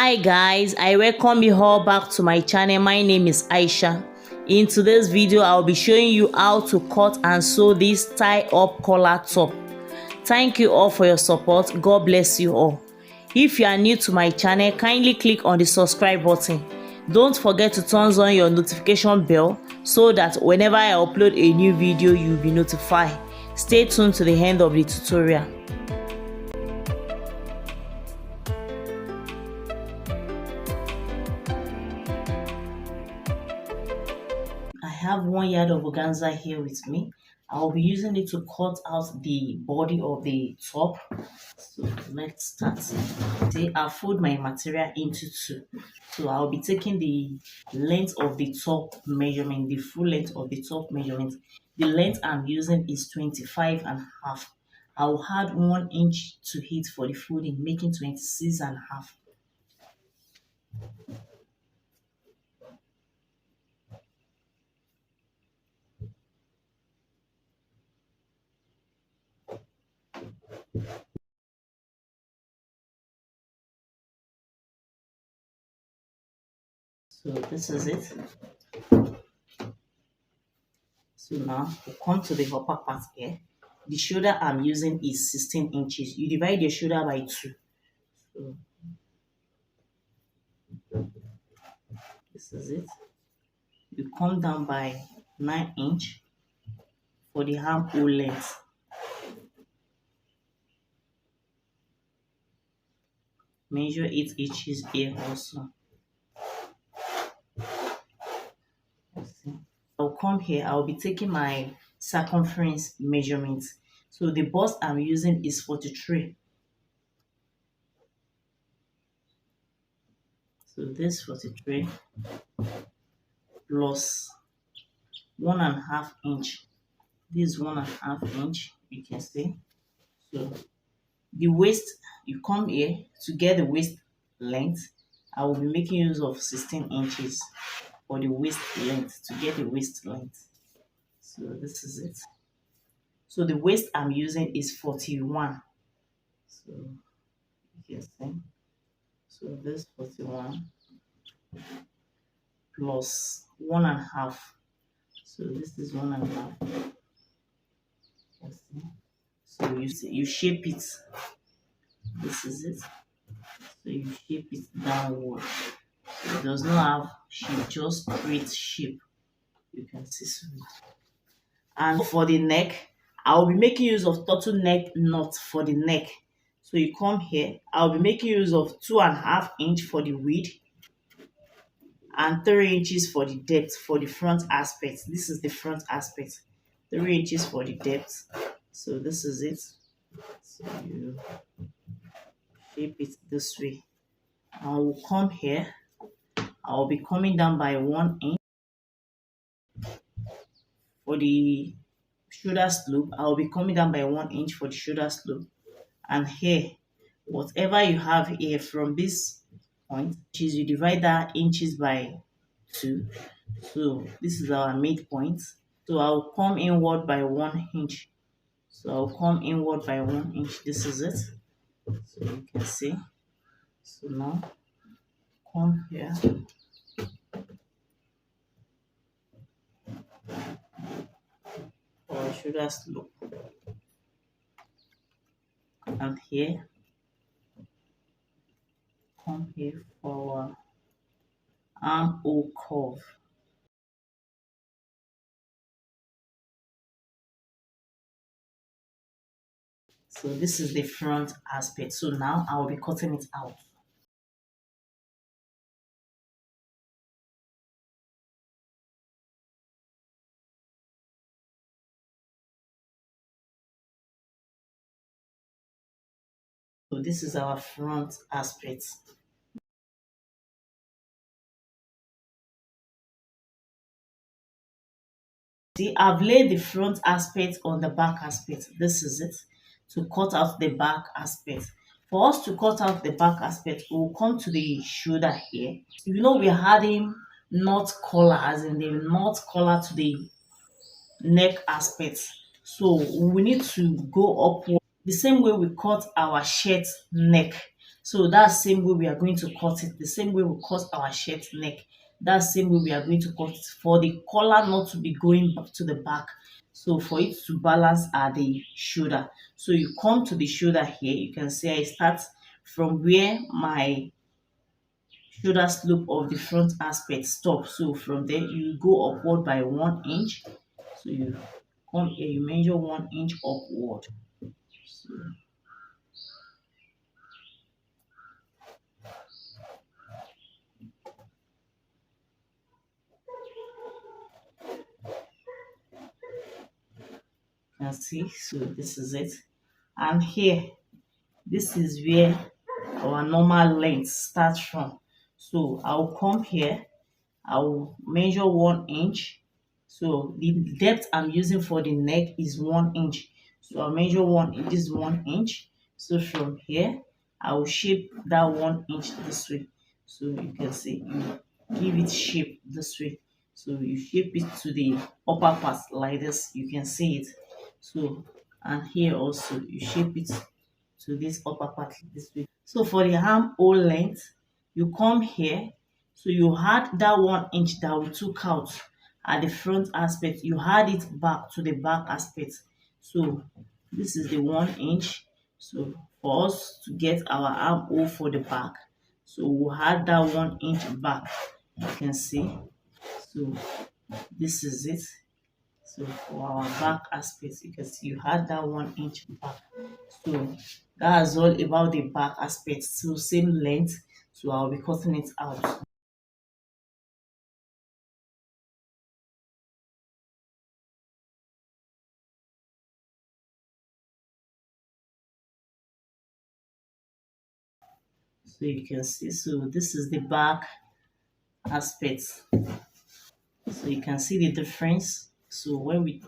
Hi guys, I welcome you all back to my channel. My name is Aisha. In today's video I'll be showing you how to cut and sew this tie up collar top. Thank you all for your support. God bless you all. If you are new to my channel, kindly click on the subscribe button. Don't forget to turn on your notification bell so that whenever I upload a new video you'll be notified. Stay tuned to the end of the tutorial. I have 1 yard of organza here with me. I'll be using it to cut out the body of the top. So let's start. See, I'll fold my material into two. So I'll be taking the length of the top measurement, the full length of the top measurement. The length I'm using is 25.5. I'll add 1 inch to it for the folding, making 26.5. So this is it. So now we come to the upper part here. The shoulder I'm using is 16 inches. You divide your shoulder by 2. So this is it. You come down by 9 inch for the armhole length. Measure 8 inches here also. I'll come here. I'll be taking my circumference measurement. So the bust I'm using is 43. So this 43 plus 1.5 inch. This 1.5 inch, you can see. So the waist, you come here to get the waist length. I will be making use of 16 inches for the waist length, to get the waist length. So this is it. So the waist I'm using is 41. So you can see. So this 41 plus 1.5. So this is 1.5. So you shape it. This is it. So you shape it downward. So it does not have shape, just straight shape. You can see so. And for the neck, I'll be making use of turtleneck knot for the neck. So you come here. I'll be making use of 2.5 inch for the width and 3 inches for the depth for the front aspect. This is the front aspect. 3 inches for the depth. So this is it. So you shape it this way. I will come here. I'll be coming down by 1 inch for the shoulder slope. I'll be coming down by 1 inch for the shoulder slope. And here, whatever you have here from this point, is you divide that inches by 2. So this is our midpoint. So I'll come inward by 1 inch. So I'll come inward by 1 inch. This is it. So you can see. So now come here. For shoulder slope. And here. Come here for armhole curve. So this is the front aspect. So now I will be cutting it out. So this is our front aspect. See, I've laid the front aspect on the back aspect. This is it, to cut out the back aspect. For us to cut out the back aspect, we'll come to the shoulder here. You know, we're adding knot collar, as in the knot collar to the neck aspect. So we need to go upward the same way we cut our shirt neck. So that same way we are going to cut it, the same way we cut our shirt neck, that same way we are going to cut it for the collar not to be going back to the back. So for it to balance at the shoulder. So you come to the shoulder here, you can see I start from where my shoulder slope of the front aspect stop. So from there you go upward by 1 inch. So you come here, you measure 1 inch upward. So you can see, so this is it. And here, this is where our normal length starts from. So I'll come here, I'll measure 1 inch. So the depth I'm using for the neck is 1 inch. So I'll measure 1 inch, this is 1 inch. So from here, I will shape that 1 inch this way. So you can see, you give it shape this way. So you shape it to the upper part like this. You can see it. So, and here also, you shape it to this upper part this way. So for the armhole length, you come here. So you had that 1 inch that we took out at the front aspect. You had it back to the back aspect. So this is the 1 inch. So for us to get our armhole for the back, so we'll add that 1 inch back. You can see. So this is it. So for our back aspect, you can see you had that 1 inch back. So that's all about the back aspect. So same length. So I'll be cutting it out. So you can see. So this is the back aspect. So you can see the difference. So when we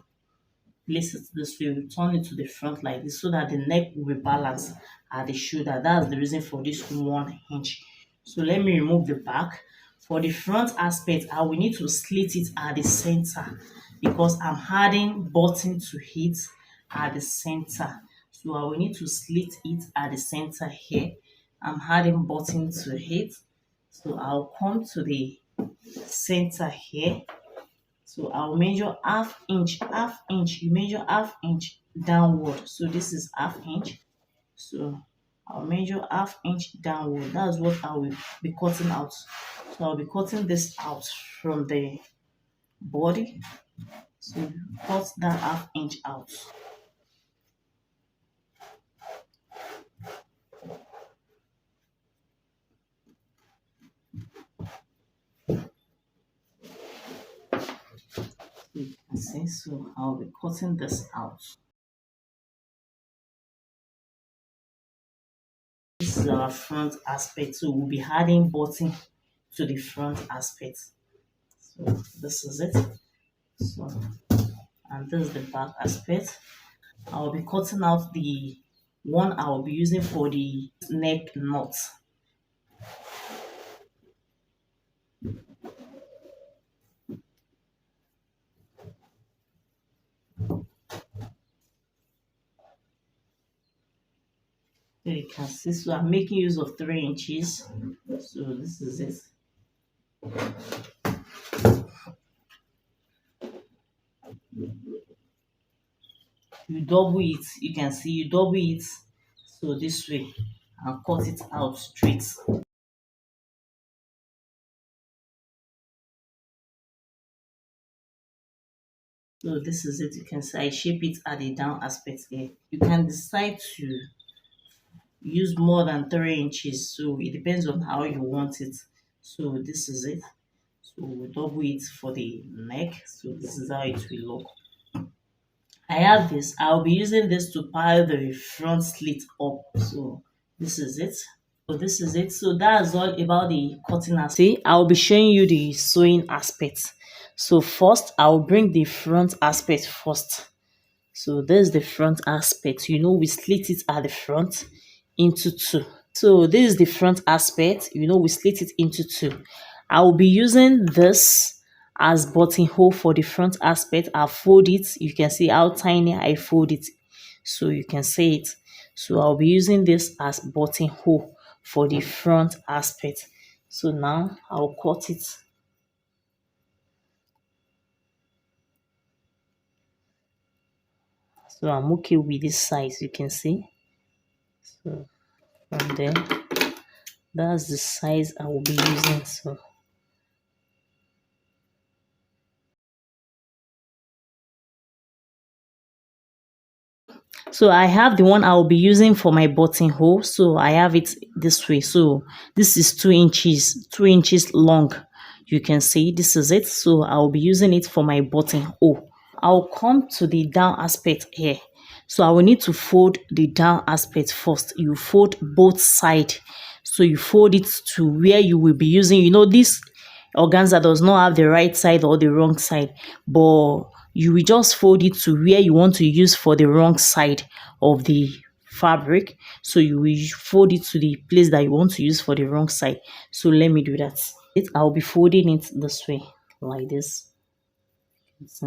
place it this way, we turn it to the front like this so that the neck will be balanced at the shoulder. That's the reason for this 1 inch. So let me remove the back. For the front aspect, I will need to slit it at the center because I'm adding button to it at the center. So I will need to slit it at the center here. I'm adding button to it. So I'll come to the center here. So I'll measure half inch. You measure half inch downward. So this is half inch. So I'll measure half inch downward. That's what I will be cutting out. So I'll be cutting this out from the body. So cut that half inch out. So you can see, so I'll be cutting this out. This is our front aspect. So we'll be adding button to the front aspect. So this is it. So, and this is the back aspect. I'll be cutting out the one I'll be using for the neck knot. So you can see, so I'm making use of 3 inches. So this is it. You double it, you can see you double it so this way and cut it out straight. So this is it. You can see I shape it at the down aspect here. You can decide to use more than 3 inches, so it depends on how you want it. So this is it. So we double it for the neck. So this is how it will look. I have this. I'll be using this to pile the front slit up. So this is it. So this is it. So that's all about the cutting aspect. See, I'll be showing you the sewing aspect. So first, I'll bring the front aspect first. So there's the front aspect. You know, we slit it at the front into two. So this is the front aspect. You know, we split it into two. I will be using this as buttonhole for the front aspect. I'll fold it. You can see how tiny I fold it. So you can see it. So I'll be using this as buttonhole for the front aspect. So now I'll cut it. So I'm okay with this size, you can see. So from there, that's the size I will be using. So I have the one I will be using for my buttonhole. So I have it this way. So this is 2 inches, 2 inches long. You can see this is it. So I will be using it for my buttonhole. I'll come to the down aspect here. So I will need to fold the down aspect first. You fold both sides. So you fold it to where you will be using, this organza does not have the right side or the wrong side, but you will just fold it to where you want to use for the wrong side of the fabric. So you will fold it to the place that you want to use for the wrong side. So let me do that. I'll be folding it this way, like this. See?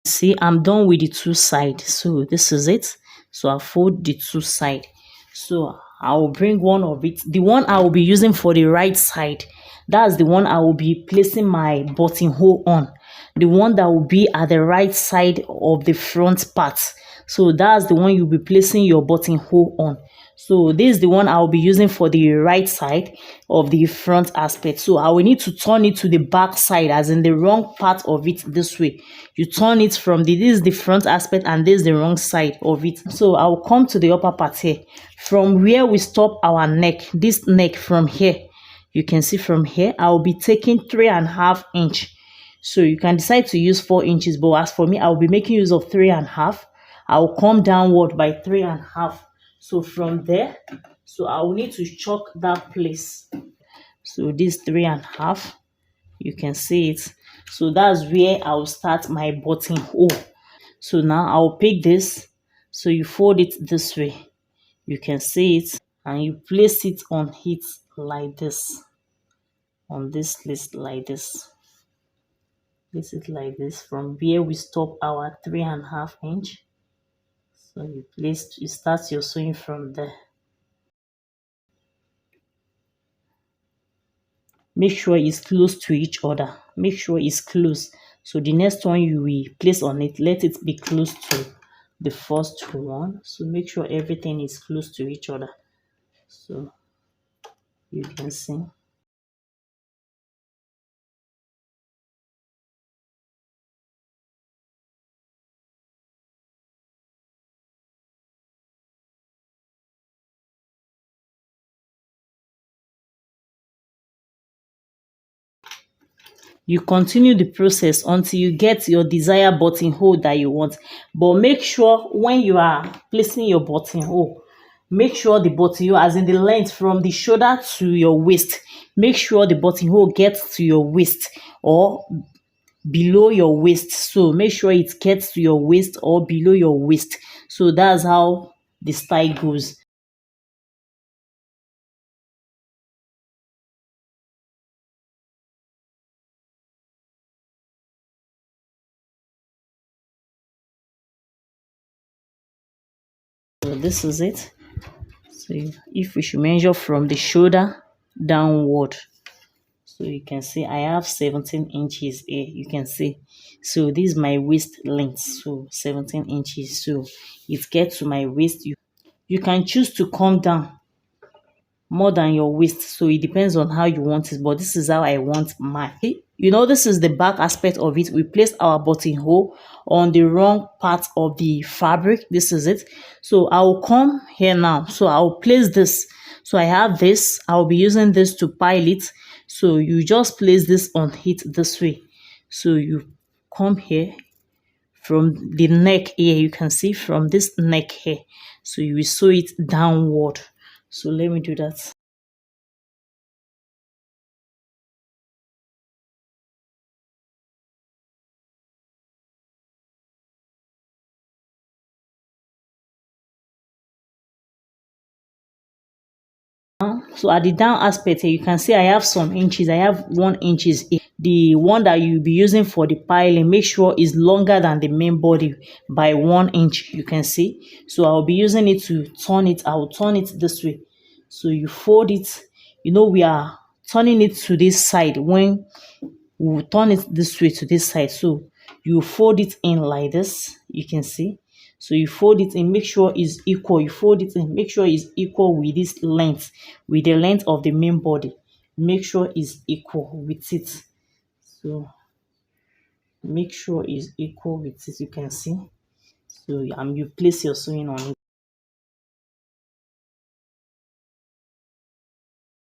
See, I'm done with the two sides. So this is it. So I fold the two side. So I will bring one of it, the one I will be using for the right side. That's the one I will be placing my buttonhole on, the one that will be at the right side of the front part. So that's the one you'll be placing your buttonhole on. So this is the one I'll be using for the right side of the front aspect. So I will need to turn it to the back side, as in the wrong part of it this way. You turn it from this is the front aspect and this is the wrong side of it. So I will come to the upper part here. From where we stop our neck, this neck from here, you can see from here, I will be taking 3.5 inch. So you can decide to use 4 inches, but as for me, I will be making use of 3.5. I will come downward by 3.5. So from there, so I will need to chalk that place. So this 3.5, you can see it. So that's where I will start my buttonhole. So now I will pick this. So you fold it this way. You can see it, and you place it on it like this. On this list like this. Place it like this from where we stop our 3.5 inch. So you start your sewing from there. Make sure it's close to each other. Make sure it's close. So the next one you will place on it, let it be close to the first one. So make sure everything is close to each other. So you can see. You continue the process until you get your desired buttonhole that you want. But make sure when you are placing your buttonhole, make sure the buttonhole, as in the length from the shoulder to your waist, make sure the buttonhole gets to your waist or below your waist. So make sure it gets to your waist or below your waist. So that's how the style goes. So this is it. So if we should measure from the shoulder downward, so you can see I have 17 inches here. You can see. So this is my waist length. So 17 inches. So it gets to my waist. You can choose to come down more than your waist. So it depends on how you want it. But this is how I want mine. This is the back aspect of it. We placed our buttonhole on the wrong part of the fabric. This is it. So I will come here now. So I will place this. So I have this. I will be using this to pile it. So you just place this on it this way. So you come here from the neck here. You can see from this neck here. So you will sew it downward. So let me do that. So at the down aspect here, you can see I have some inches. I have 1 inches here. The one that you'll be using for the piling, make sure is longer than the main body by 1 inch. You can see. So I'll be using it to turn it. I'll turn it this way. So you fold it. You know, we are turning it to this side when we will turn it this way to this side. So you fold it in like this. You can see. So you fold it in, make sure it's equal. You fold it in, make sure it's equal with this length, with the length of the main body. Make sure it's equal with it. So make sure it's equal with it. You can see. So you place your sewing on it.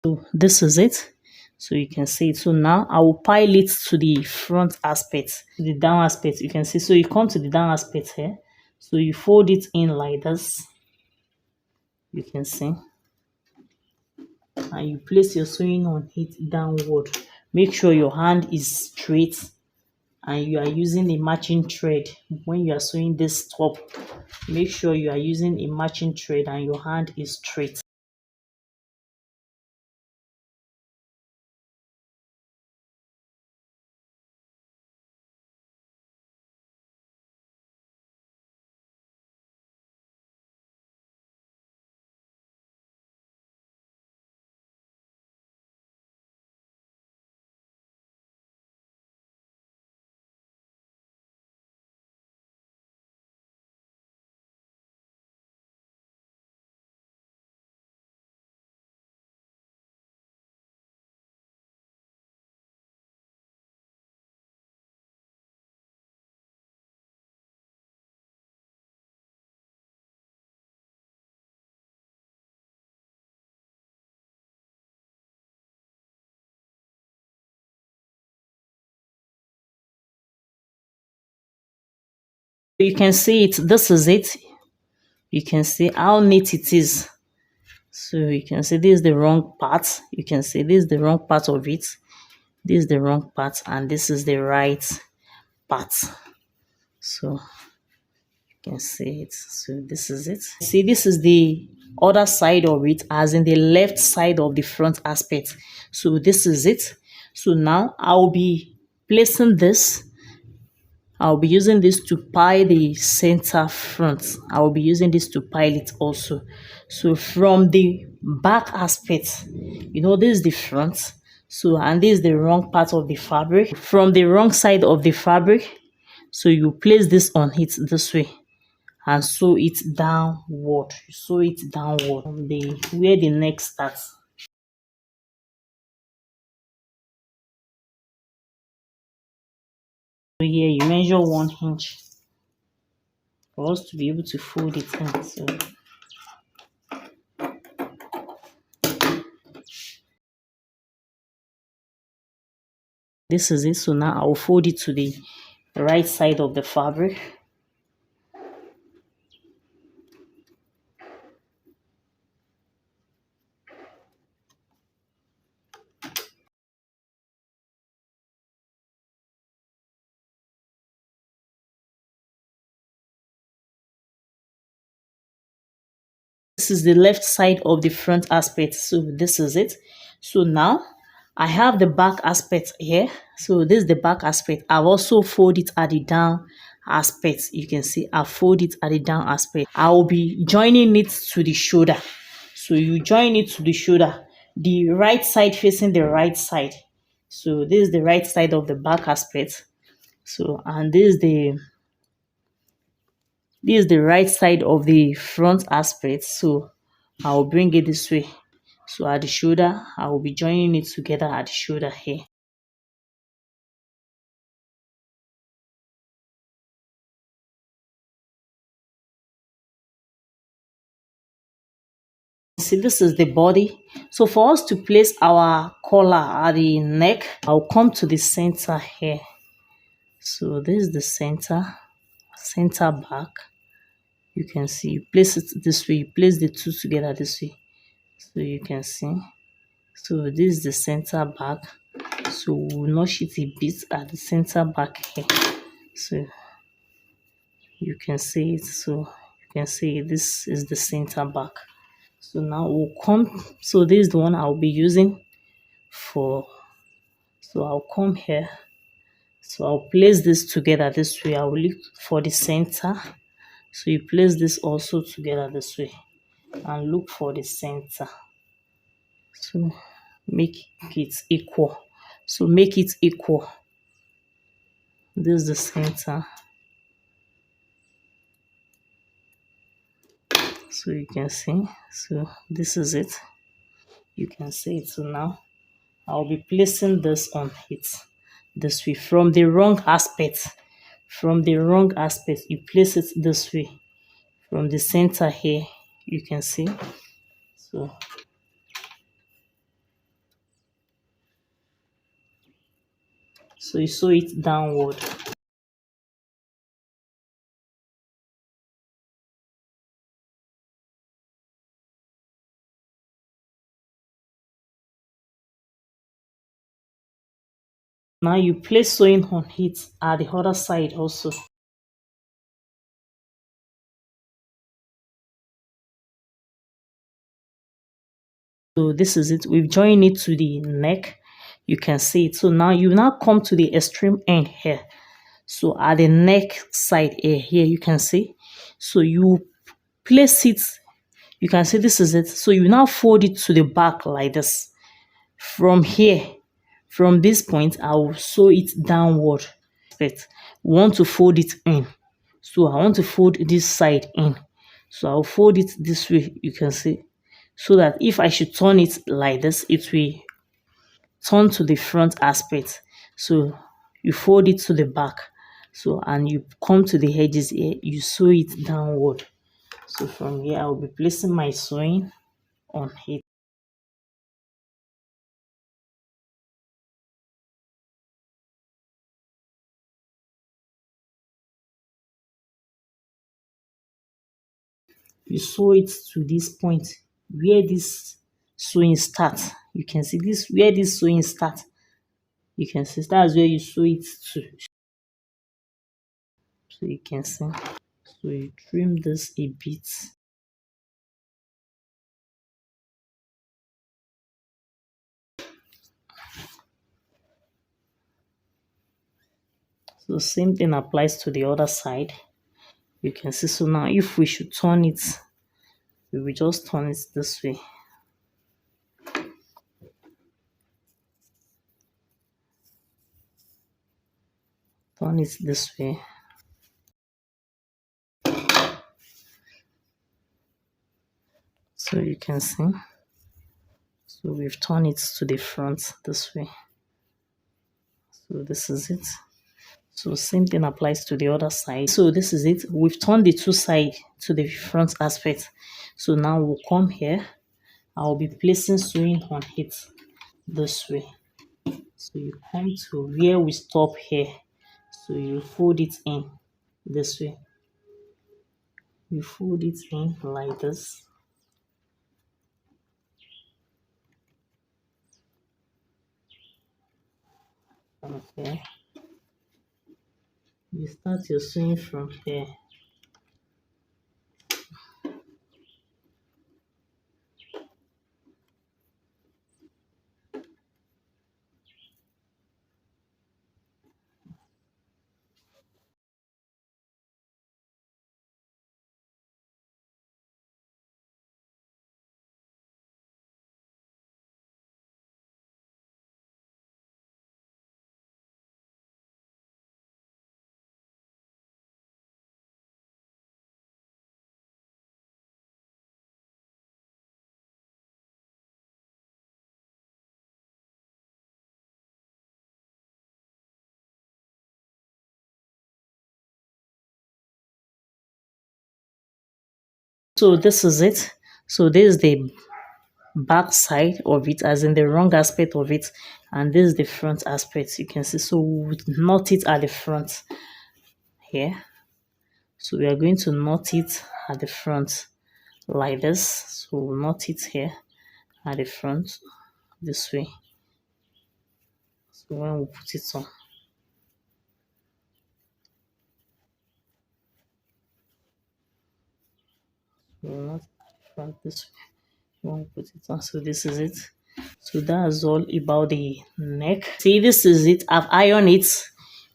So this is it. So you can see it. So now I will pile it to the front aspect, to the down aspect. You can see. So you come to the down aspect here. So you fold it in like this. You can see. And you place your sewing on it downward. Make sure your hand is straight and you are using a matching thread. When you are sewing this top, make sure you are using a matching thread and your hand is straight. You can see it. This is it. You can see how neat it is. So you can see this is the wrong part. You can see this is the wrong part of it. This is the wrong part and this is the right part. So you can see it. So this is it. See, this is the other side of it, as in the left side of the front aspect. So this is it. So now I'll be placing this. I'll be using this to pile the center front. I'll be using this to pile it also. So from the back aspect, you know, this is the front. So, and this is the wrong part of the fabric. From the wrong side of the fabric, so you place this on it this way and sew it downward. Sew it downward from the where the neck starts. So here you measure 1 inch for us to be able to fold it in. So this is it. So now I will fold it to the right side of the fabric. This is the left side of the front aspect. So this is it. So now I have the back aspect here. So this is the back aspect. I've also folded it at the down aspect. You can see I fold it at the down aspect. I will be joining it to the shoulder. So you join it to the shoulder, the right side facing the right side. So this is the right side of the back aspect. So and this is the right side of the front aspect. So I will bring it this way. So at the shoulder, I will be joining it together at the shoulder here. See, this is the body. So for us to place our collar at the neck, I'll come to the center here. So this is the center back. You can see, you place it this way, you place the two together this way. So you can see. So this is the center back. So we'll notch it a bit at the center back here. So you can see it. So you can see this is the center back. So now we'll come, so this is the one I'll be using for, so I'll come here. So I'll place this together this way. I'll look for the center. So you place this also together this way and look for the center. So make it equal. So make it equal. This is the center. So you can see. So this is it. You can see it. So now I'll be placing this on it this way from the wrong aspect. From the wrong aspect, you place it this way. From the center here, you can see. So you sew it downward. Now you place sewing on it at the other side also. So this is it. We've joined it to the neck. You can see it. So now you now come to the extreme end here. So at the neck side here, you can see. So you place it. You can see this is it. So you now fold it to the back like this. From here, from this point, I will sew it downward. But want to fold it in. So I want to fold this side in. So I'll fold it this way, you can see. So that if I should turn it like this, it will turn to the front aspect. So you fold it to the back. So and you come to the edges here, you sew it downward. So from here, I will be placing my sewing on it. You sew it to this point where this sewing starts. You can see this where this sewing starts. You can see that's where you sew it to. So you can see. So you trim this a bit. So same thing applies to the other side. You can see. So now if we should turn it, we will just turn it this way. Turn it this way. So you can see. So we've turned it to the front this way. So this is it. So same thing applies to the other side. So this is it. We've turned the two sides to the front aspect. So now we'll come here. I'll be placing sewing on it this way. So you come to where we stop here. So you fold it in this way. You fold it in like this. Okay. You start your sewing from here. So this is it. So this is the back side of it, as in the wrong aspect of it, and this is the front aspect. You can see. So we would knot it at the front here. So we are going to knot it at the front like this. So we'll knot it here at the front this way. So when we put it on, we'll knot at the front this way. I'll put it on. So this is it. So that's all about the neck. See, this is it. I've ironed it.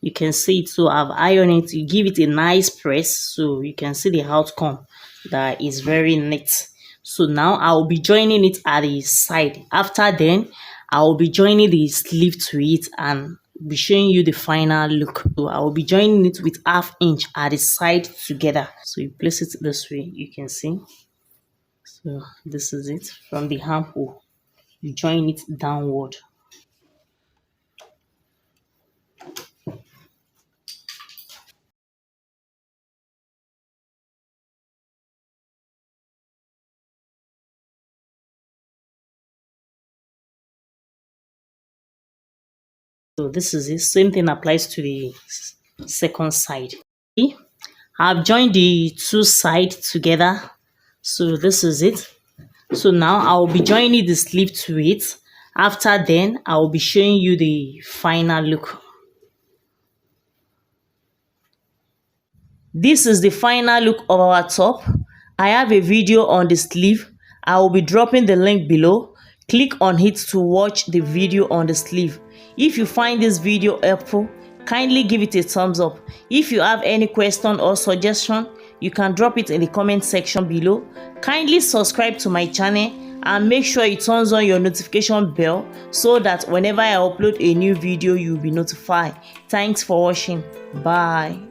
You can see it. So I've ironed it. You give it a nice press so you can see the outcome that is very neat. So now I'll be joining it at the side. After then, I'll be joining the sleeve to it and be showing you the final look. So I will be joining it with 1/2 inch at the side together. So you place it this way, you can see. So this is it. From the armhole, you join it downward. So this is it. Same thing applies to the second side. See, I've joined the two sides together. So this is it. So now I'll be joining the sleeve to it. After then, I'll be showing you the final look. This is the final look of our top. I have a video on the sleeve. I will be dropping the link below. Click on it to watch the video on the sleeve. If you find this video helpful, kindly give it a thumbs up. If you have any question or suggestion, you can drop it in the comment section below. Kindly subscribe to my channel and make sure you turn on your notification bell so that whenever I upload a new video, you'll be notified. Thanks for watching. Bye.